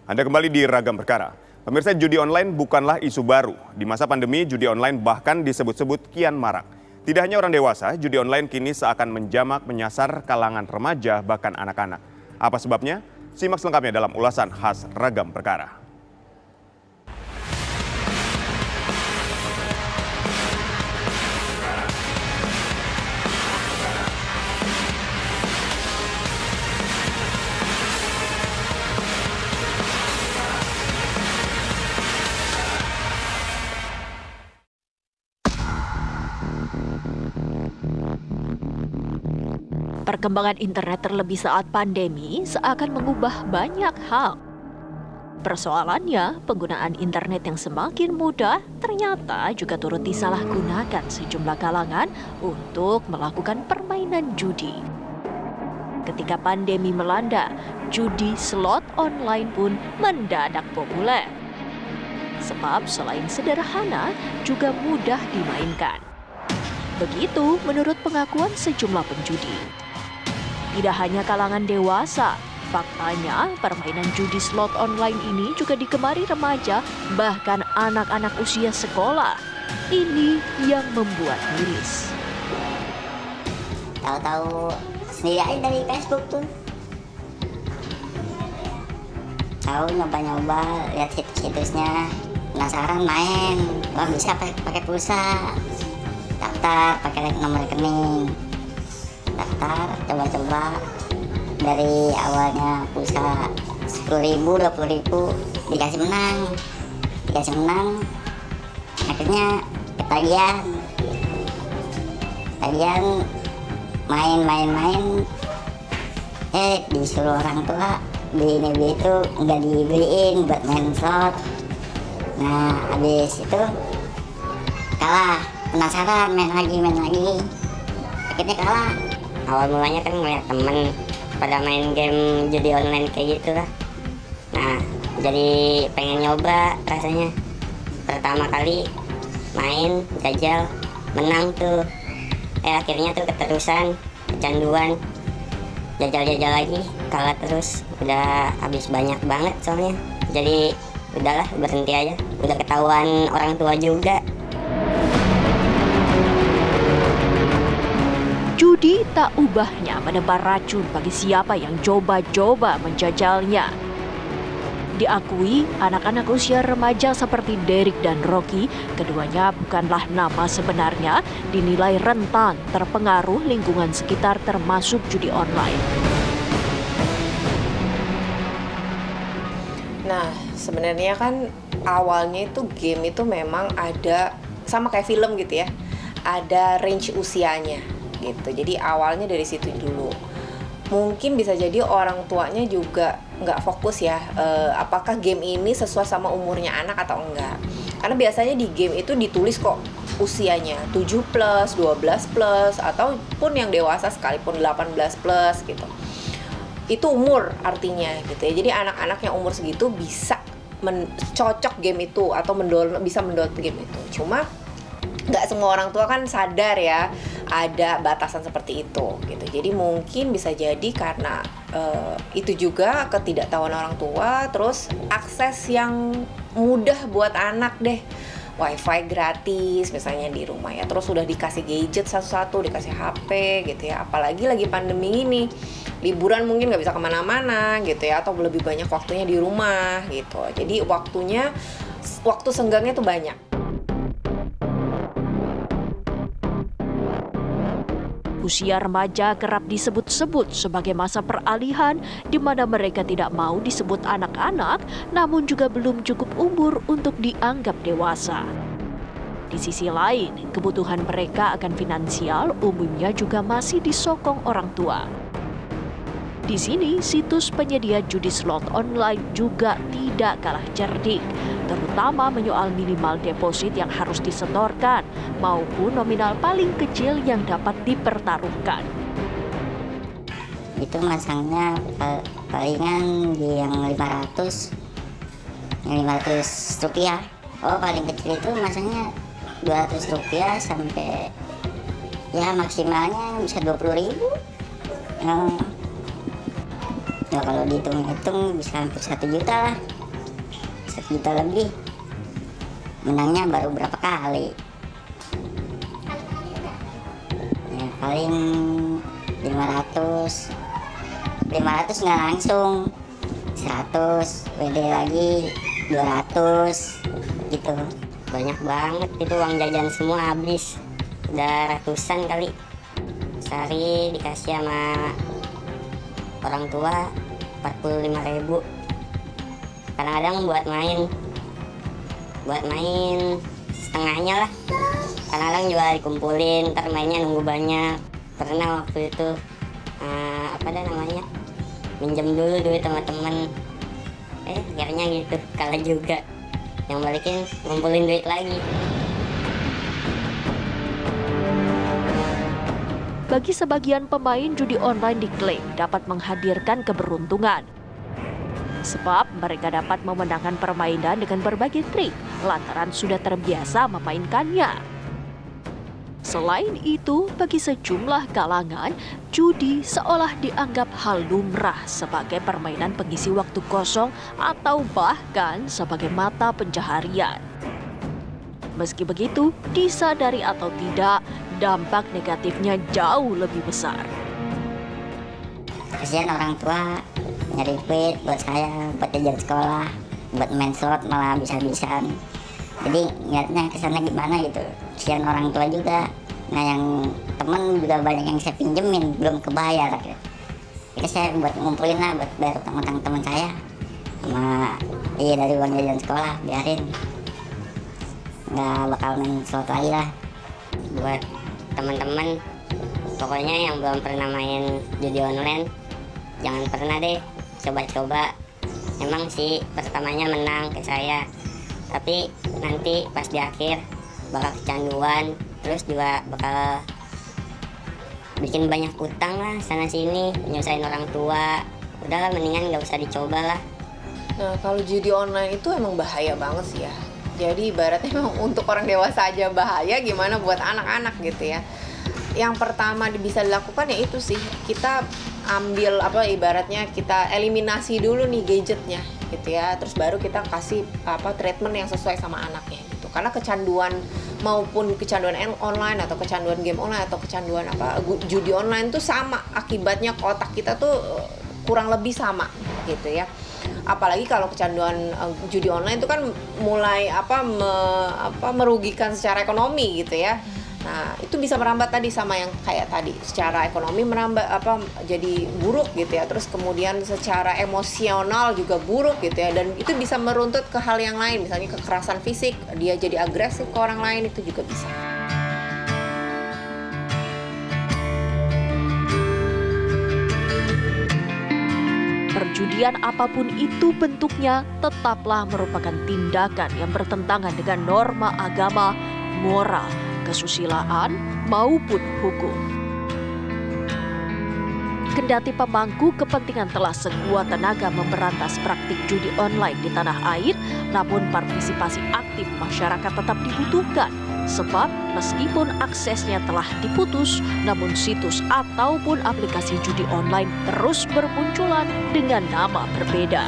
Anda kembali di Ragam Perkara. Pemirsa, judi online bukanlah isu baru. Di masa pandemi, judi online bahkan disebut-sebut kian marak. Tidak hanya orang dewasa, judi online kini seakan menjamak menyasar kalangan remaja bahkan anak-anak. Apa sebabnya? Simak selengkapnya dalam ulasan khas Ragam Perkara. Perkembangan internet terlebih saat pandemi seakan mengubah banyak hal. Persoalannya, penggunaan internet yang semakin mudah ternyata juga turut disalahgunakan sejumlah kalangan untuk melakukan permainan judi. Ketika pandemi melanda, judi slot online pun mendadak populer. Sebab selain sederhana, juga mudah dimainkan. Begitu menurut pengakuan sejumlah penjudi. Tidak hanya kalangan dewasa, faktanya permainan judi slot online ini juga digemari remaja, bahkan anak-anak usia sekolah. Ini yang membuat miris. Tahu-tahu sendiri aja dari Facebook tuh. Tahu nyoba-nyoba, lihat situs-situsnya, penasaran main. Wah, bisa pakai pulsa. Daftar pakai nomor rekening. Daftar, coba-coba dari awalnya pulsa 10.000, 20.000 dikasih menang, akhirnya ketagihan main, disuruh orang tua beli itu nggak dibeliin buat main slot. Nah, habis itu kalah, penasaran main lagi, akhirnya kalah. Awal mulanya kan ngeliat temen pada main game judi online kayak gitu lah. Nah, jadi pengen nyoba rasanya. Pertama kali main, gajal, menang tuh. Akhirnya tuh keterusan, kecanduan. Jajal-jajal lagi, kalah terus. Udah habis banyak banget soalnya. Jadi udahlah, berhenti aja. Udah ketahuan orang tua juga. Judi tak ubahnya menebar racun bagi siapa yang coba-coba menjajalnya. Diakui anak-anak usia remaja seperti Derek dan Rocky, keduanya bukanlah nama sebenarnya, dinilai rentan terpengaruh lingkungan sekitar termasuk judi online. Nah, sebenarnya kan awalnya itu game itu memang ada, sama kayak film gitu ya, ada range usianya gitu. Jadi awalnya dari situ dulu. Mungkin bisa jadi orang tuanya juga nggak fokus ya, apakah game ini sesuai sama umurnya anak atau enggak. Karena biasanya di game itu ditulis kok usianya 7+, 12+, ataupun yang dewasa sekalipun 18+ gitu. Itu umur artinya gitu ya. Jadi anak-anak yang umur segitu bisa cocok game itu atau bisa mendownload game itu. Cuma nggak semua orang tua kan sadar ya ada batasan seperti itu gitu. Jadi mungkin bisa jadi karena itu juga ketidaktahuan orang tua, terus akses yang mudah buat anak deh, wifi gratis misalnya di rumah ya, terus udah dikasih gadget satu-satu, dikasih HP gitu ya. Apalagi lagi pandemi ini, liburan mungkin nggak bisa kemana-mana gitu ya, atau lebih banyak waktunya di rumah gitu. Jadi waktu senggangnya tuh banyak. Usia remaja kerap disebut-sebut sebagai masa peralihan di mana mereka tidak mau disebut anak-anak, namun juga belum cukup umur untuk dianggap dewasa. Di sisi lain, kebutuhan mereka akan finansial umumnya juga masih disokong orang tua. Di sini, situs penyedia judi slot online juga tidak kalah cerdik, terutama menyoal minimal deposit yang harus disetorkan maupun nominal paling kecil yang dapat dipertaruhkan. Itu masangnya palingan di yang 500 rupiah. Oh, paling kecil itu masangnya 200 rupiah sampai ya maksimalnya bisa 20.000. Ya kalau dihitung-hitung bisa hampir 1 juta lah, 1 juta lebih. Menangnya baru berapa kali? Ya paling 500 nggak langsung, 100 WD lagi 200 gitu. Banyak banget itu uang jajan semua habis, udah ratusan kali. Sehari dikasih sama orang tua 45.000. Kadang-kadang buat main setengahnya lah. Kadang-kadang juga dikumpulin, ntar mainnya nunggu banyak. Pernah waktu itu minjem dulu duit sama temen, akhirnya gitu kalah juga. Yang balikin ngumpulin duit lagi. Bagi sebagian pemain, judi online diklaim dapat menghadirkan keberuntungan. Sebab mereka dapat memenangkan permainan dengan berbagai trik lantaran sudah terbiasa memainkannya. Selain itu, bagi sejumlah kalangan, judi seolah dianggap hal lumrah sebagai permainan pengisi waktu kosong atau bahkan sebagai mata pencaharian. Meski begitu, disadari atau tidak, dampak negatifnya jauh lebih besar. Kasihan orang tua nyari duit buat saya, buat jajan sekolah, buat main slot malah habis-habisan. Jadi niatnya kesana gimana gitu, kasihan orang tua juga. Nah yang temen juga banyak yang saya pinjemin belum kebayar. Jadi saya buat ngumpulin lah buat bayar utang-utang teman saya, sama dari uang jajan sekolah, biarin nggak bakal main slot lagi lah. Buat teman-teman pokoknya yang belum pernah main judi online, jangan pernah deh coba-coba. Emang sih pertamanya menang ke saya, tapi nanti pas di akhir bakal kecanduan, terus juga bakal bikin banyak utang lah sana sini, nyusahin orang tua. Udahlah mendingan nggak usah dicoba lah. Nah kalau judi online itu emang bahaya banget sih ya. Jadi ibaratnya memang untuk orang dewasa aja bahaya, gimana buat anak-anak gitu ya. Yang pertama bisa dilakukan ya itu sih, kita ambil ibaratnya kita eliminasi dulu nih gadgetnya gitu ya, terus baru kita kasih treatment yang sesuai sama anaknya gitu. Karena kecanduan maupun kecanduan online atau kecanduan game online atau kecanduan judi online tuh sama, akibatnya ke otak kita tuh kurang lebih sama gitu ya. Apalagi kalau kecanduan judi online itu kan mulai merugikan secara ekonomi gitu ya. Nah, itu bisa merambat tadi sama yang kayak tadi, secara ekonomi merambat jadi buruk gitu ya. Terus kemudian secara emosional juga buruk gitu ya, dan itu bisa meruntut ke hal yang lain, misalnya kekerasan fisik, dia jadi agresif ke orang lain, itu juga bisa. Perjudian apapun itu bentuknya tetaplah merupakan tindakan yang bertentangan dengan norma agama, moral, kesusilaan, maupun hukum. Kendati pemangku kepentingan telah sekuat tenaga memberantas praktik judi online di tanah air, namun partisipasi aktif masyarakat tetap dibutuhkan. Sebab meskipun aksesnya telah diputus, namun situs ataupun aplikasi judi online terus bermunculan dengan nama berbeda.